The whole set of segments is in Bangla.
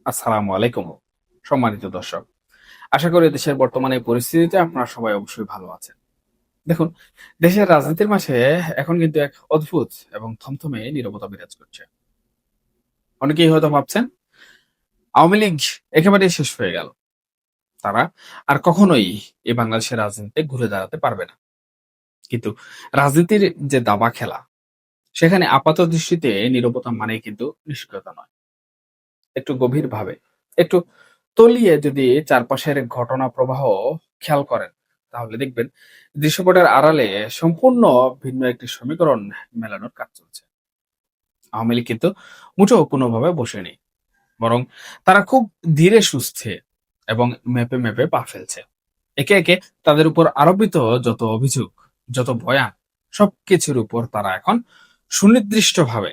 আসসালামু আলাইকুম সম্মানিত দর্শক। আশা করি দেশের বর্তমানে এই পরিস্থিতিতে আপনারা সবাই অবশ্যই ভালো আছেন। দেখুন, দেশের রাজনীতির মাঝে এখন কিন্তু এক অদ্ভুত এবং থমথমে নীরবতা বিরাজ করছে। অনেকেই হয়তো ভাবছেন আওয়ামী লীগ একেবারেই শেষ হয়ে গেল। তারা আর কখনোই এই বাংলাদেশের রাজনীতিতে ঘুরে দাঁড়াতে পারবে না। কিন্তু রাজনীতির যে দাবা খেলা, সেখানে আপাত দৃষ্টিতে নীরবতা মানেই কিন্তু নিষ্ক্রিয়তা নয়। একটু গভীরভাবে, একটু তলিয়ে যদি চারপাশের ঘটনা প্রবাহ খেয়াল করেন, তাহলে দেখবেন দৃশ্যপটের আড়ালে সম্পূর্ণ ভিন্ন একটি সমীকরণ মেলানোর কাজ চলছে। আওয়ামী লীগ কিন্তু মুঠো কোনোভাবে বসেনি, বরং তারা খুব ধীরে সুস্থে এবং মেপে মেপে পা ফেলছে। একে একে তাদের উপর আরোপিত যত অভিযোগ, যত বয়ান, সবকিছুর উপর তারা এখন সুনির্দিষ্টভাবে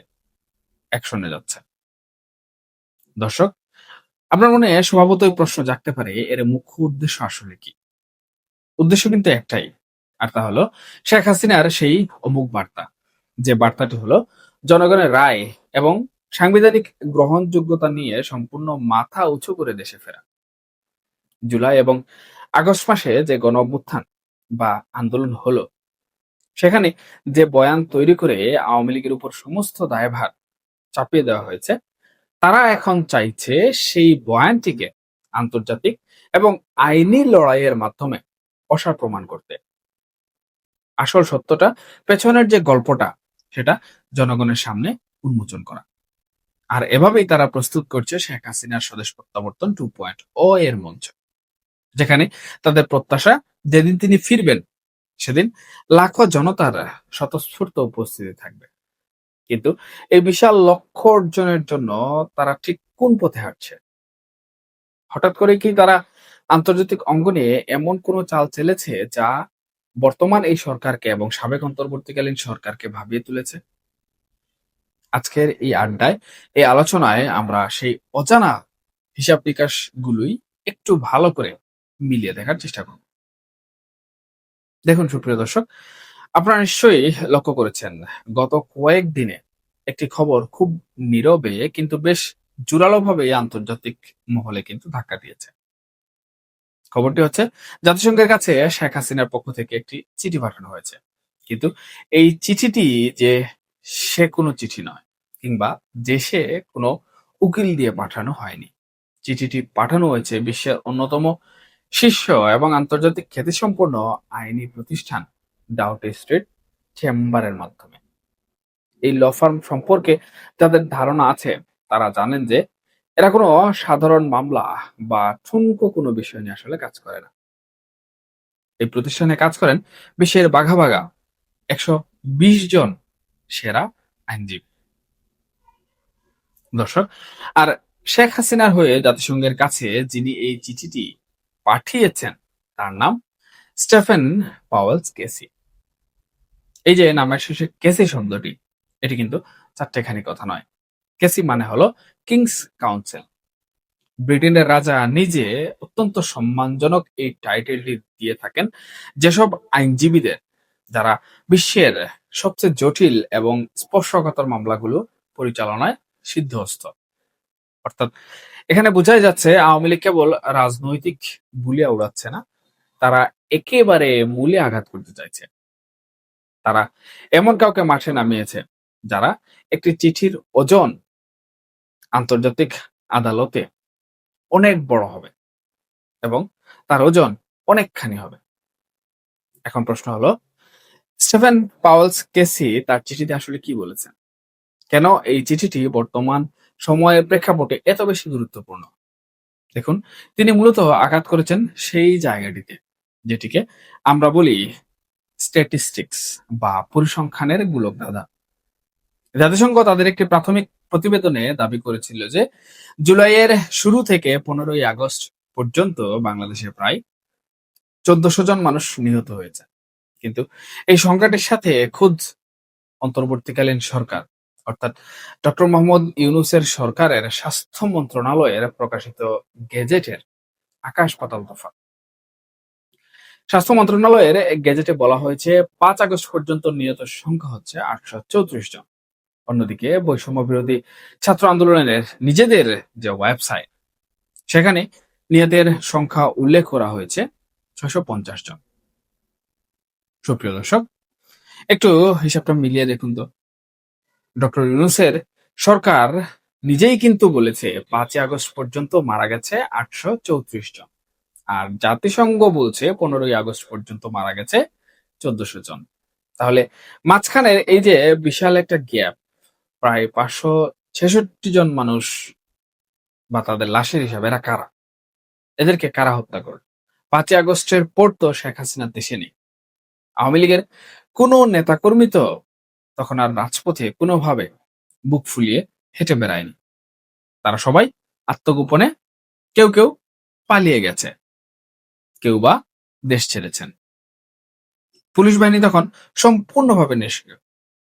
অ্যাকশনে যাচ্ছে। দর্শক, আপনার মনে স্বভাবতই প্রশ্ন জাগতে পারে, এর মুখ্য উদ্দেশ্য আসলে কি? উদ্দেশ্য কিন্তু একটাই, আর তা হলো শেখ হাসিনার সেই অমুক বার্তা, যে বার্তাটি হলো জনগণের রায় এবং সাংবিধানিক গ্রহণযোগ্যতা নিয়ে সম্পূর্ণ মাথা উঁচু করে দেশে ফেরা। জুলাই এবং আগস্ট মাসে যে গণ অভ্যুত্থান বা আন্দোলন হলো, সেখানে যে বয়ান তৈরি করে আওয়ামী লীগের উপর সমস্ত দায়ভার চাপিয়ে দেওয়া হয়েছে, তারা এখন চাইছে সেই বয়ানটিকে আন্তর্জাতিক এবং আইনি লড়াইয়ের মাধ্যমে অসার প্রমাণ করতে। আসল সত্যটা, পেছনের যে গল্পটা, সেটা জনগণের সামনে উন্মোচন করা। আর এভাবেই তারা প্রস্তুত করছে শেখ হাসিনার স্বদেশ প্রত্যাবর্তন 2.0 এর মঞ্চ, যেখানে তাদের প্রত্যাশা যেদিন তিনি ফিরবেন, সেদিন লাখো জনতার স্বতঃস্ফূর্ত উপস্থিতি থাকবে। কিন্তু এই বিশাল লক্ষ্য অর্জনের জন্য তারা ঠিক কোন পথে হাঁটছে? হঠাৎ করে কি তারা আন্তর্জাতিক অঙ্গনে এমন কোনো চাল চেলেছে যা বর্তমান এই সরকারকে এবং সাবেক অন্তর্বর্তীকালীন সরকারকে ভাবিয়ে তুলেছে? আজকের এই আড্ডায়, এই আলোচনায় আমরা সেই অজানা হিসাব নিকাশ গুলোই একটু ভালো করে মিলিয়ে দেখার চেষ্টা করব। দেখুন সুপ্রিয় দর্শক, আপনারা নিশ্চয়ই লক্ষ্য করেছেন, গত কয়েকদিনে একটি খবর খুব নীরবে কিন্তু বেশ জোরালোভাবে আন্তর্জাতিক মহলে কিন্তু ধাক্কা দিয়েছে। খবরটি হচ্ছে, জাতিসংঘের কাছে শেখ হাসিনার পক্ষ থেকে একটি চিঠি পাঠানো হয়েছে। কিন্তু এই চিঠিটি যে সে কোনো চিঠি নয়, কিংবা যে সে কোনো উকিল দিয়ে পাঠানো হয়নি। চিঠিটি পাঠানো হয়েছে বিশ্বের অন্যতম শীর্ষ এবং আন্তর্জাতিক খ্যাতিসম্পন্ন আইনি প্রতিষ্ঠান ডাউট স্ট্রিট চেম্বারের মাধ্যমে। এই ল ফার্ম সম্পর্কে যাদের ধারণা আছে, তারা জানেন যে এরা কোনো সাধারণ মামলা বা ঠুনকো কোনো বিষয় নিয়ে আসলে কাজ করে না। এই প্রতিষ্ঠানে কাজ করেন বিশ্বের বাঘা বাঘা 120 জন সেরা আইনজীবী। দর্শক, আর শেখ হাসিনার হয়ে জাতিসংঘের কাছে যিনি এই চিঠিটি পাঠিয়েছেন, তার নাম স্টেফেন পাওয়েলস কেসি। এই যে নামের শেষে কেসি শব্দটি, এটি কিন্তু চারটেখানি কথা নয়। কেসি মানে হলো কিংস কাউন্সিল। ব্রিটেনের রাজা নিজে অত্যন্ত সম্মানজনক এই টাইটেলটি দিয়ে থাকেন যেসব আইনজীবীদের, যারা বিশ্বের সবচেয়ে জটিল এবং স্পর্শকাতর মামলাগুলো পরিচালনায় সিদ্ধহস্ত। অর্থাৎ এখানে বোঝাই যাচ্ছে আওয়ামী লীগ কেবল রাজনৈতিক বুলিয়া উড়াচ্ছে না, তারা একেবারে মূলে আঘাত করতে চাইছে। তারা এমন কাউকে মাঠে নামিয়েছে যারা একটি চিঠির ওজন আন্তর্জাতিক আদালতে অনেক বড় হবে এবং তার ওজন অনেকখানি হবে। এখন প্রশ্ন হলো, স্টিফেন পাওয়েলস কেসি তার চিঠিতে আসলে কি বলেছেন? কেন এই চিঠিটি বর্তমান সময়ের প্রেক্ষাপটে এত বেশি গুরুত্বপূর্ণ? দেখুন, তিনি মূলত আঘাত করেছেন সেই জায়গাটিতে যেটিকে আমরা বলি স্ট্যাটিস্টিক্স বা পরিসংখ্যানের গোলক ধাঁধা। জাতিসংঘ তাদের একটি প্রাথমিক প্রতিবেদনে দাবি করেছিল যে জুলাইয়ের শুরু থেকে 15ই আগস্ট পর্যন্ত বাংলাদেশে প্রায় 1400 জন মানুষ নিহত হয়েছে। কিন্তু এই সংখ্যাটির সাথে খোদ অন্তর্বর্তীকালীন সরকার, অর্থাৎ ডক্টর মোহাম্মদ ইউনূসের সরকারের স্বাস্থ্য মন্ত্রণালয়ের প্রকাশিত গেজেটের আকাশ পাতাল তফাৎ। স্বাস্থ্য মন্ত্রণালয়ের গেজেটে বলা হয়েছে 5 আগস্ট পর্যন্ত নিহত সংখ্যা হচ্ছে 834 জন। অন্যদিকে বৈষম্য বিরোধী ছাত্র আন্দোলনের নিজেদের যে ওয়েবসাইট, সেখানে নিহতের সংখ্যা উল্লেখ করা হয়েছে ৬৫০ জন। সুপ্রিয় দর্শক, একটু হিসাবটা মিলিয়ে দেখুন তো। ডক্টর ইউনূসের সরকার নিজেই কিন্তু বলেছে ৫ই আগস্ট পর্যন্ত মারা গেছে ৮৩৪ জন। আর জাতিসংঘ বলছে ১৫ই আগস্ট পর্যন্ত মারা গেছে ১৪০০ জন। তাহলে মাঝখানের এই যে বিশাল একটা গ্যাপ, প্রায় ৫৬৬ জন মানুষ বা তাদের লাশের হিসাবে এরা কারা? এদেরকে কারা হত্যা করে? ৫ই আগস্টের পর তো শেখ হাসিনা দেশে নেই। আওয়ামী লীগের কোনো নেতাকর্মী তো তখন আর রাজপথে কোনোভাবে বুক ফুলিয়ে হেঁটে বেড়ায়নি। তারা সবাই আত্মগোপনে, কেউ পালিয়ে গেছে, কেউ বা দেশ ছেড়েছেন। পুলিশ বাহিনী তখন সম্পূর্ণভাবে নিষ্ক্রিয়।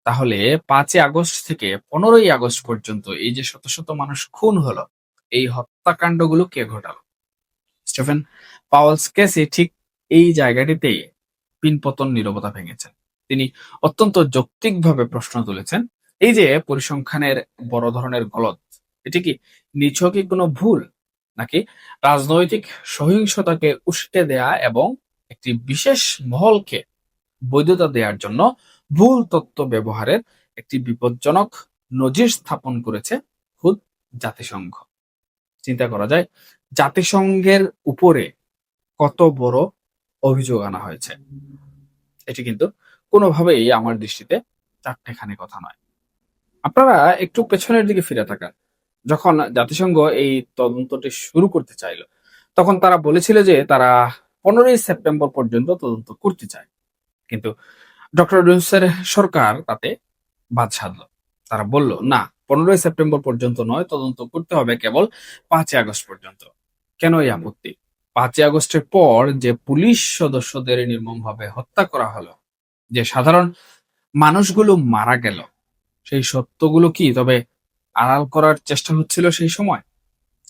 তাহলে ৫ই আগস্ট থেকে ১৫ই আগস্ট পর্যন্ত এই যে শত শত মানুষ খুন হলো, এই হত্যাকাণ্ডগুলো কে ঘটালো? স্টিফেন পাওয়েলস কেসি ঠিক এই জায়গাটিতেই পিনপতন নীরবতা ভেঙেছেন। তিনি অত্যন্ত যৌক্তিকভাবে প্রশ্ন তুলেছেন, এই যে পরিসংখ্যানের বড় ধরনের গলদ, এটি কি নিছকই কোনো ভুল, নাকি রাজনৈতিক সহিংসতাকে উস্কে দেয়া এবং একটি বিশেষ মহলকে বৈধতা দেওয়ার জন্য ভুল তথ্য ব্যবহারের একটি বিপজ্জনক নজির স্থাপন করেছে খুদ জাতিসংঘ? চিন্তা করা যায় জাতিসংঘের উপরে কত বড় অভিযোগ আনা হয়েছে। এটি কিন্তু কোনোভাবেই আমার দৃষ্টিতে চারটেখানি কথা নয়। আপনারা একটু পেছনের দিকে ফিরে তাকান। যখন জাতিসংঘ এই তদন্তটি শুরু করতে চাইল, তখন তারা বলেছিল যে তারা ১৫ই সেপ্টেম্বর পর্যন্ত তদন্ত করতে চায়। কিন্তু ডক্টর ইউনূসের সরকার তাতে বাদ সাধল। তারা বলল, না, ১৫ই সেপ্টেম্বর পর্যন্ত নয়, তদন্ত করতে হবে কেবল ৫ই আগস্ট পর্যন্ত। কেন এই আপত্তি? ৫ই আগস্টের পর যে পুলিশ সদস্যদের নির্মমভাবে হত্যা করা হলো, যে সাধারণ মানুষগুলো মারা গেল, সেই সত্যগুলো কি তবে আড়াল করার চেষ্টা হচ্ছিল সেই সময়?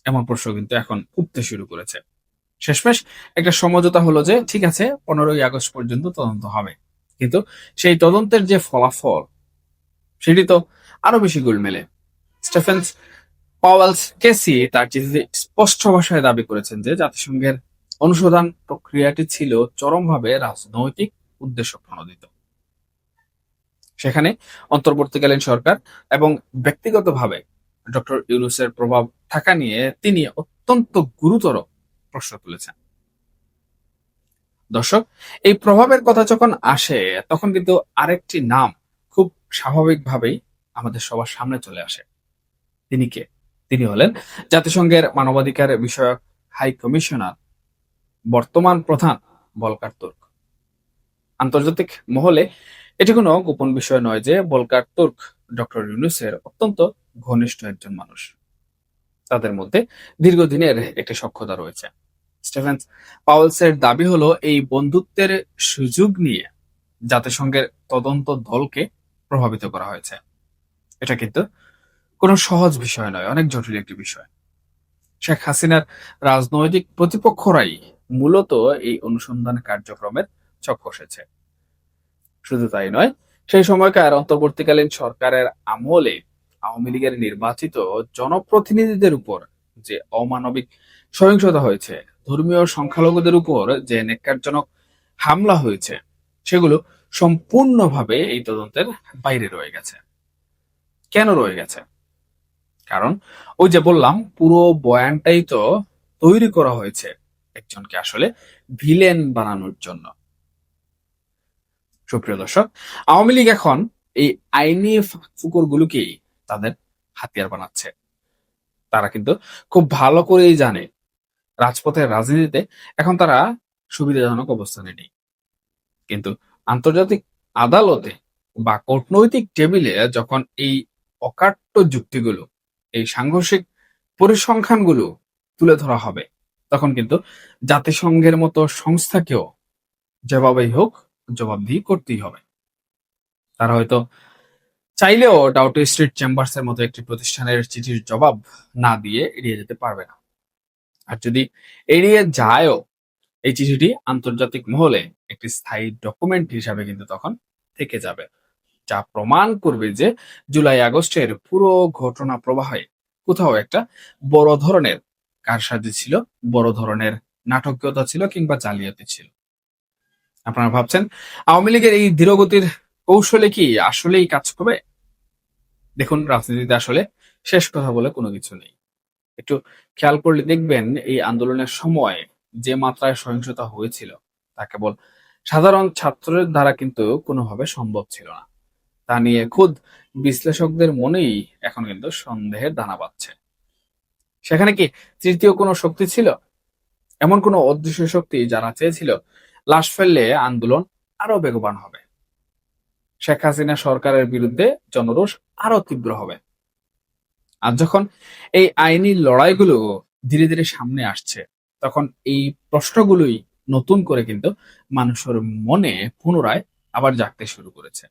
এমন প্রশ্ন কিন্তু এখন উঠতে শুরু করেছে। শেষমেশ একটা সমঝোতা হলো যে ঠিক আছে, ১৫ই আগস্ট পর্যন্ত তদন্ত হবে। কিন্তু সেই তদন্তের যে ফলাফল, সেটি তো আরো বেশি গোলমেলে। স্টেফেন পাওয়েলস কেসি তার চিঠিতে স্পষ্ট ভাষায় দাবি করেছেন যে জাতিসংঘের অনুসন্ধান প্রক্রিয়াটি ছিল চরমভাবে রাজনৈতিক উদ্দেশ্য প্রণোদিত। সেখানে অন্তর্বর্তীকালীন সরকার এবং ব্যক্তিগতভাবে ডক্টর ইউনূসের প্রভাব থাকা নিয়ে তিনি অত্যন্ত গুরুতর প্রশ্ন তুলেছেন। দর্শক, এই প্রভাবের কথা যখন আসে, তখন কিন্তু আরেকটি নাম খুব স্বাভাবিকভাবেই আমাদের সবার সামনে চলে আসে। তিনি কে? তিনি হলেন জাতিসংঘের মানবাধিকার বিষয়ক হাই কমিশনার, বর্তমান প্রধান ভলকার তুর্ক। আন্তর্জাতিক মহলে এটি কোনো গোপন বিষয় নয় যে ভলকার তুর্ক ডক্টর ইউনূসের অত্যন্ত ঘনিষ্ঠ একজন মানুষ। তাদের মধ্যে দীর্ঘদিনের একটি সখ্যতা রয়েছে। স্টিফেন পাওয়েলসের দাবি হলো এই বন্ধুত্বের সুযোগ নিয়ে জাতিসংঘের তদন্ত দলকে প্রভাবিত করা হয়েছে। এটা কিন্তু কোনো সহজ বিষয় নয়, অনেক জটিল একটি বিষয়। শেখ হাসিনার রাজনৈতিক প্রতিপক্ষরাই মূলত এই অনুসন্ধান কার্যক্রমের ছক কষেছে। শুধু তাই নয়, সেই সময়কার অন্তর্বর্তীকালীন সরকারের আমলে আওয়ামী লীগের নির্বাচিত জনপ্রতিনিধিদের উপর যে অমানবিক সহিংসতা হয়েছে, ধর্মীয় সংখ্যালঘুদের উপর যে ন্যাক্কারজনক হামলা হয়েছে, সেগুলো সম্পূর্ণভাবে এই তদন্তের বাইরে রয়ে গেছে। কেন রয়ে গেছে? কারণ ওই যে বললাম, পুরো বয়ানটাই তো তৈরি করা হয়েছে একজনকে আসলে ভিলেন বানানোর জন্য। সুপ্রিয় দর্শক, আওয়ামী লীগ এখন এই আইনি ফুকুরগুলোকেই তাদের হাতিয়ার বানাচ্ছে। তারা কিন্তু খুব ভালো করেই জানে রাজপথের রাজনীতিতে এখন তারা সুবিধাজনক অবস্থানে নেই। কিন্তু আন্তর্জাতিক আদালতে বা কূটনৈতিক টেবিলে যখন এই অকাট্য যুক্তিগুলো, এই সাংঘর্ষিক পরিসংখ্যানগুলো তুলে ধরা হবে, তখন কিন্তু জাতিসংঘের মতো সংস্থাকেও যেভাবেই হোক জবাবদিহি করতেই হবে। তারা হয়তো চাইলেও ডাউটি স্ট্রিট চেম্বার্স এর মতো একটি প্রতিষ্ঠানের চিঠির জবাব না দিয়ে এড়িয়ে যেতে পারবে না। আর যদি এড়িয়ে যায়ও, এই চিঠিটি আন্তর্জাতিক মহলে একটি স্থায়ী ডকুমেন্ট হিসাবে কিন্তু তখন থেকে যাবে, যা প্রমাণ করবে যে জুলাই আগস্টের পুরো ঘটনা প্রবাহে কোথাও একটা বড় ধরনের কারসাজি ছিল, বড় ধরনের নাটকীয়তা ছিল কিংবা জালিয়াতি ছিল। আপনারা ভাবছেন আওয়ামী লীগের এই ধীরগতির কৌশলে কি আসলেই কাজ করবে? দেখুন, রাজনীতিতে আসলে শেষ কথা বলে কোনো কিছু নেই। একটু খেয়াল করলে দেখবেন এই আন্দোলনের সময় যে মাত্রায় সহিংসতা হয়েছিল তা কেবল সাধারণ ছাত্রের দ্বারা কিন্তু কোনোভাবে সম্ভব ছিল না। তা নিয়ে খুদ বিশ্লেষকদের মনেই এখন কিন্তু সন্দেহের দানা বাঁধছে। সেখানে কি তৃতীয় কোনো শক্তি ছিল? এমন কোনো অদৃশ্য শক্তি যারা চেয়েছিল লাশ ফেললে আন্দোলন আরো বেগবান হবে, শেখ হাসিনা সরকারের বিরুদ্ধে জনরোষ আরো তীব্র হবে। আর যখন এই আইনি লড়াইগুলো ধীরে ধীরে সামনে আসছে, তখন এই প্রশ্নগুলোই নতুন করে কিন্তু মানুষের মনে পুনরায় আবার জাগতে শুরু করেছে।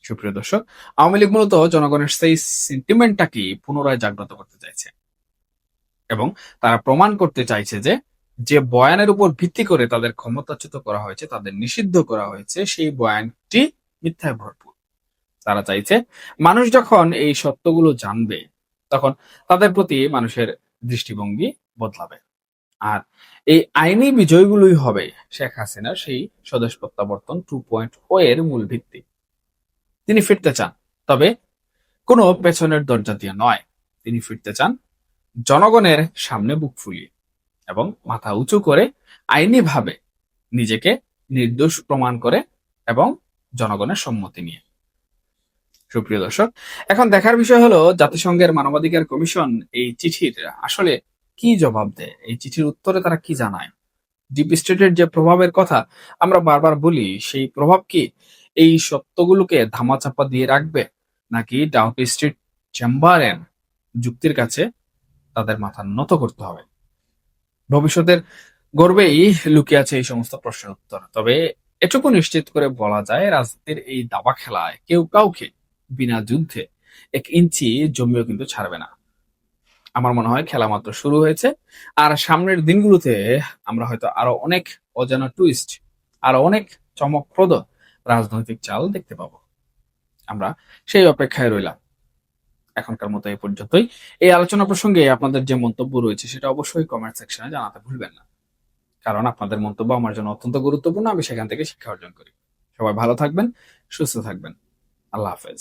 সুপ্রিয় দর্শক, আওয়ামী লীগ মূলত জনগণের সেই সেন্টিমেন্টটাকে পুনরায় জাগ্রত করতে চাইছে এবং তারা প্রমাণ করতে চাইছে যে যে বয়ানের উপর ভিত্তি করে তাদের ক্ষমতাচ্যুত করা হয়েছে, তাদের নিষিদ্ধ করা হয়েছে, সেই বয়ানটি মিথ্যায় ভরপুর। তারা চাইছে মানুষ যখন এই সত্যগুলো জানবে, তখন তাদের প্রতি মানুষের দৃষ্টিভঙ্গি বদলাবে। আর এই আইনি বিজয়গুলোই হবে শেখ হাসিনার সেই স্বদেশ প্রত্যাবর্তন 2.0 এর মূল ভিত্তি। তিনি ফিরতে চান, তবে কোনো পেছনের দরজা দিয়ে নয়। তিনি ফিরতে চান জনগণের সামনে বুক ফুলিয়ে এবং মাথা উঁচু করে, আইনিভাবে নিজেকে নির্দোষ প্রমাণ করে এবং জনগণের সম্মতি নিয়ে। সুপ্রিয় দর্শক, এখন দেখার বিষয় হলো জাতিসংঘের মানবাধিকার কমিশন এই চিঠির আসলে কি জবাব দেয়, এই চিঠির উত্তরে তারা কি জানায়। ডিপ স্টেটের যে প্রভাবের কথা আমরা বারবার বলি, সেই প্রভাব কি এই সত্যগুলোকে ধামাচাপা দিয়ে রাখবে, নাকি ডাউটি স্ট্রিট চেম্বারের যুক্তির কাছে তাদের মাথা নত করতে হবে? ভবিষ্যতের গর্বেই লুকিয়ে আছে এই সমস্ত প্রশ্নের উত্তর। তবে এটুকু নিশ্চিত করে বলা যায়, রাজনীতির এই দাবা খেলায় কেউ কাউকে বিনা যুদ্ধে 1 ইঞ্চি জমিও কিন্তু ছাড়বে না। আমার মনে হয় খেলা মাত্র শুরু হয়েছে। আর সামনের দিনগুলোতে আমরা হয়তো আরো অনেক অজানা টুইস্ট, আরো অনেক চমকপ্রদ রাজনৈতিক চাল দেখতে পাবো। আমরা সেই অপেক্ষায় রইলাম। এখনকার মতো এই পর্যন্তই। এই আলোচনা প্রসঙ্গে আপনাদের যে মন্তব্য রয়েছে সেটা অবশ্যই কমেন্ট সেকশনে জানাতে ভুলবেন না। কারণ আপনাদের মন্তব্য আমার জন্য অত্যন্ত গুরুত্বপূর্ণ। আমি সেখান থেকে শিক্ষা অর্জন করি। সবাই ভালো থাকবেন, সুস্থ থাকবেন। আল্লাহ হাফেজ।